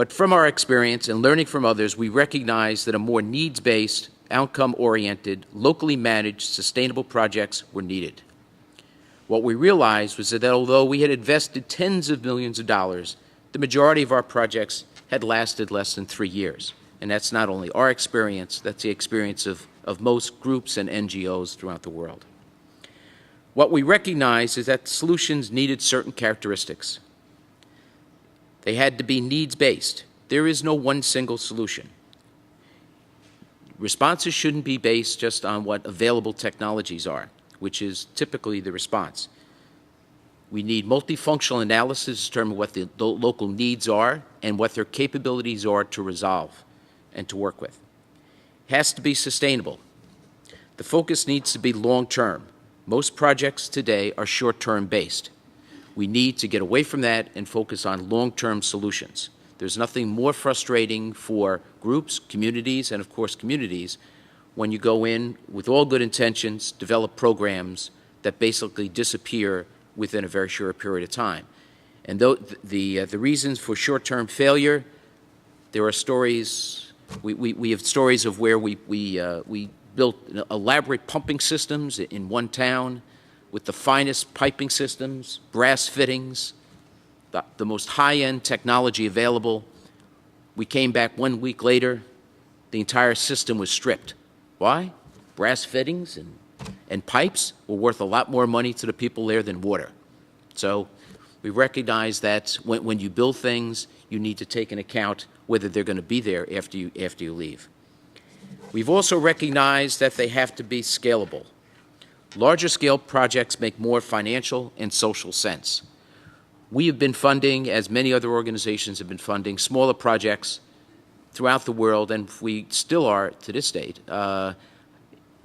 But from our experience and learning from others, we recognize that a more needs-based, outcome-oriented, locally managed, sustainable projects were needed. What we realized was that although we had invested tens of millions of dollars, the majority of our projects had lasted less than 3 years. And that's not only our experience, that's the experience of most groups and NGOs throughout the world. What we recognized is that solutions needed certain characteristics. They had to be needs-based. There is no one single solution. Responses shouldn't be based just on what available technologies are, which is typically the response. We need multifunctional analysis to determine what the local needs are and what their capabilities are to resolve and to work with. It has to be sustainable. The focus needs to be long-term. Most projects today are short-term based. We need to get away from that and focus on long-term solutions. There's nothing more frustrating for groups, communities, and of course communities when you go in with all good intentions, develop programs that basically disappear within a very short period of time. And the reasons for short-term failure, there are stories, we have stories of where we built elaborate pumping systems in one town with the finest piping systems, brass fittings, the most high-end technology available. We came back 1 week later, the entire system was stripped. Why? Brass fittings and pipes were worth a lot more money to the people there than water. So we recognize that when you build things, you need to take into account whether they're going to be there after you leave. We've also recognized that they have to be scalable. Larger scale projects make more financial and social sense. We have been funding, as many other organizations have been funding, smaller projects throughout the world, and we still are to this date, $1,000,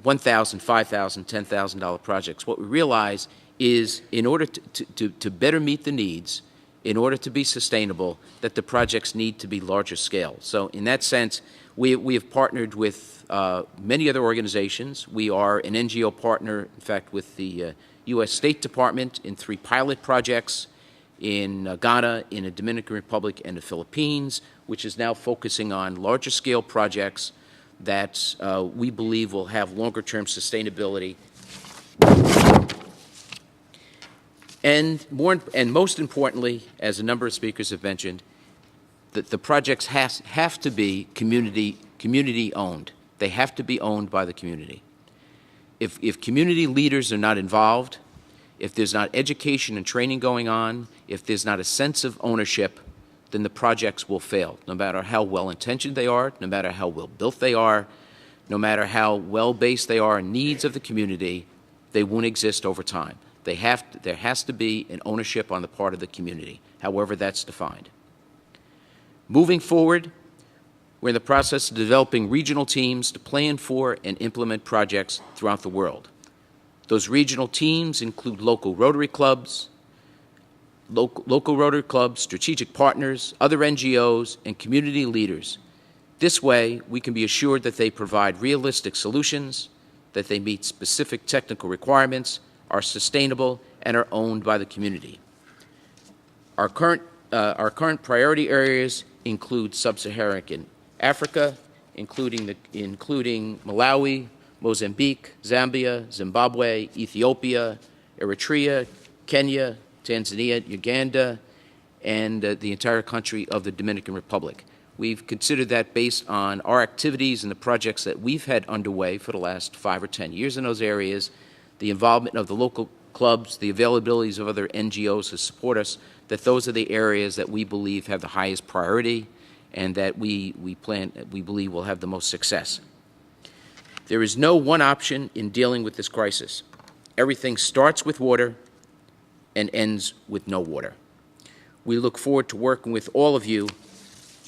$5,000, $10,000 projects. What we realize is in order to better meet the needs, in order to be sustainable, that the projects need to be larger scale. So in that sense, we have partnered with many other organizations. We are an NGO partner, in fact, with the U.S. State Department in 3 pilot projects in Ghana, in the Dominican Republic, and the Philippines, which is now focusing on larger scale projects that we believe will have longer-term sustainability. And most importantly, as a number of speakers have mentioned, that the projects have to be community-owned. They have to be owned by the community. If community leaders are not involved, if there's not education and training going on, if there's not a sense of ownership, then the projects will fail, no matter how well-intentioned they are, no matter how well-built they are, no matter how well-based they are in needs of the community, they won't exist over time. There has to be an ownership on the part of the community, however that's defined. Moving forward, we're in the process of developing regional teams to plan for and implement projects throughout the world. Those regional teams include local Rotary clubs, strategic partners, other NGOs, and community leaders. This way, we can be assured that they provide realistic solutions, that they meet specific technical requirements, are sustainable, and are owned by the community. Our current priority areas include sub-Saharan Africa, including Malawi, Mozambique, Zambia, Zimbabwe, Ethiopia, Eritrea, Kenya, Tanzania, Uganda, and the entire country of the Dominican Republic. We've considered that based on our activities and the projects that we've had underway for the last 5 or 10 years in those areas, the involvement of the local clubs, the availabilities of other NGOs to support us, that those are the areas that we believe have the highest priority and that we believe will have the most success. There is no one option in dealing with this crisis. Everything starts with water and ends with no water. We look forward to working with all of you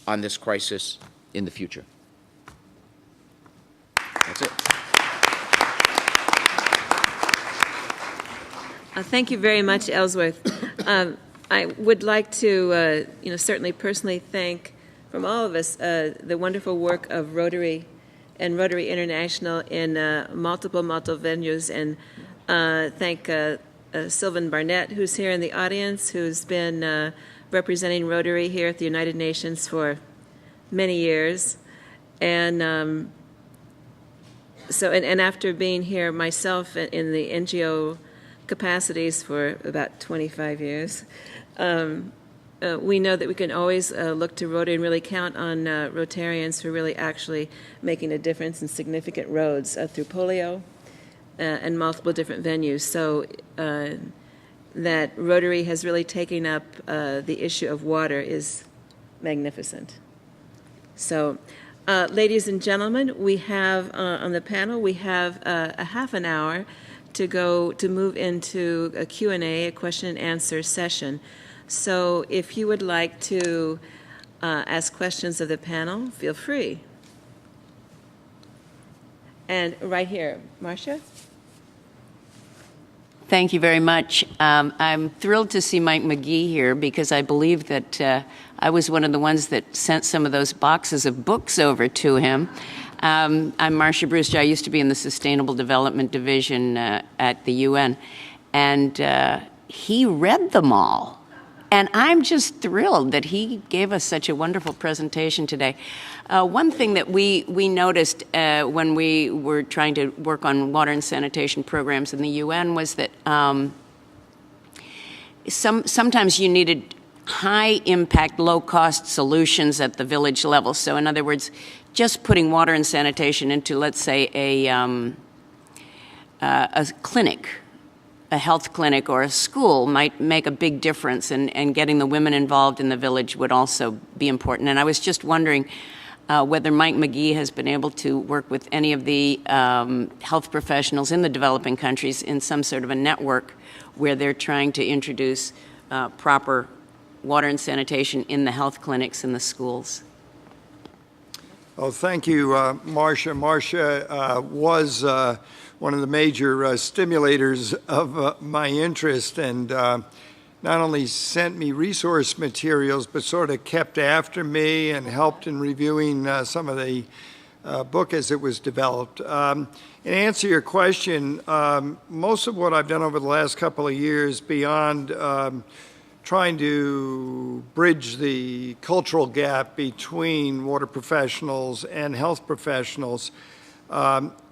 on this crisis in the future. That's it. Thank you very much, Ellsworth. I would like to, certainly personally thank, from all of us, the wonderful work of Rotary and Rotary International in multiple venues, and thank Sylvan Barnett, who's here in the audience, who's been representing Rotary here at the United Nations for many years. And and after being here myself in the NGO capacities for about 25 years, we know that we can always look to Rotary and really count on Rotarians for really actually making a difference in significant roads through polio and multiple different venues. So that Rotary has really taken up the issue of water is magnificent. So, ladies and gentlemen, we have on the panel, we have a half an hour to move into a Q&A, a question and answer session. So if you would like to ask questions of the panel, feel free. And right here, Marcia? Thank you very much. I'm thrilled to see Mike McGee here because I believe that I was one of the ones that sent some of those boxes of books over to him. I'm Marcia Brewster. I used to be in the Sustainable Development Division at the UN, and he read them all. And I'm just thrilled that he gave us such a wonderful presentation today. One thing that we noticed when we were trying to work on water and sanitation programs in the UN was that sometimes you needed high-impact, low-cost solutions at the village level. So in other words, just putting water and sanitation into, let's say, a clinic, a health clinic or a school might make a big difference, and getting the women involved in the village would also be important. And I was just wondering whether Mike McGee has been able to work with any of the health professionals in the developing countries in some sort of a network where they're trying to introduce proper water and sanitation in the health clinics and the schools. Oh, thank you, Marcia. Marcia was one of the major stimulators of my interest, and not only sent me resource materials, but sort of kept after me and helped in reviewing some of the book as it was developed. In answer to your question, most of what I've done over the last couple of years, beyond trying to bridge the cultural gap between water professionals and health professionals,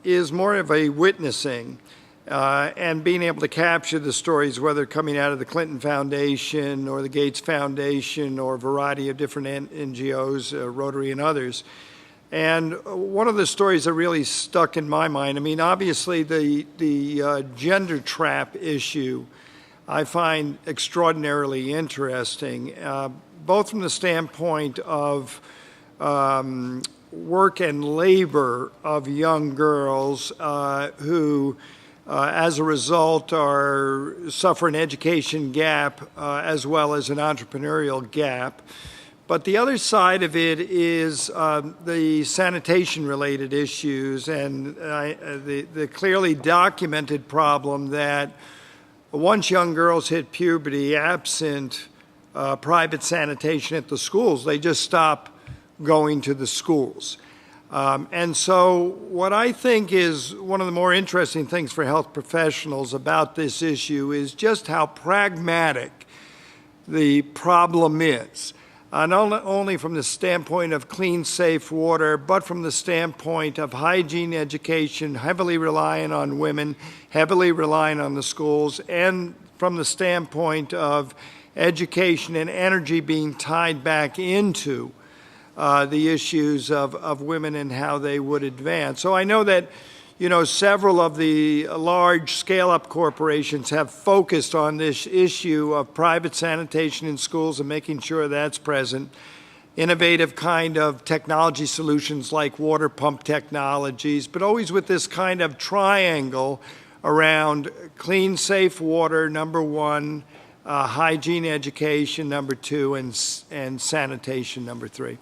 is more of a witnessing and being able to capture the stories, whether coming out of the Clinton Foundation or the Gates Foundation or a variety of different NGOs, Rotary and others. And one of the stories that really stuck in my mind, I mean, obviously the gender trap issue I find extraordinarily interesting, both from the standpoint of work and labor of young girls who, as a result, suffer an education gap as well as an entrepreneurial gap. But the other side of it is the sanitation-related issues and the clearly documented problem that once young girls hit puberty, absent private sanitation at the schools, they just stop going to the schools. And so what I think is one of the more interesting things for health professionals about this issue is just how pragmatic the problem is. Not only from the standpoint of clean, safe water, but from the standpoint of hygiene education, heavily reliant on women, heavily reliant on the schools, and from the standpoint of education and energy being tied back into the issues of women and how they would advance. So I know that, you know, several of the large scale-up corporations have focused on this issue of private sanitation in schools and making sure that's present. Innovative kind of technology solutions like water pump technologies, but always with this kind of triangle around clean, safe water, number one, hygiene education, number two, and sanitation, number three.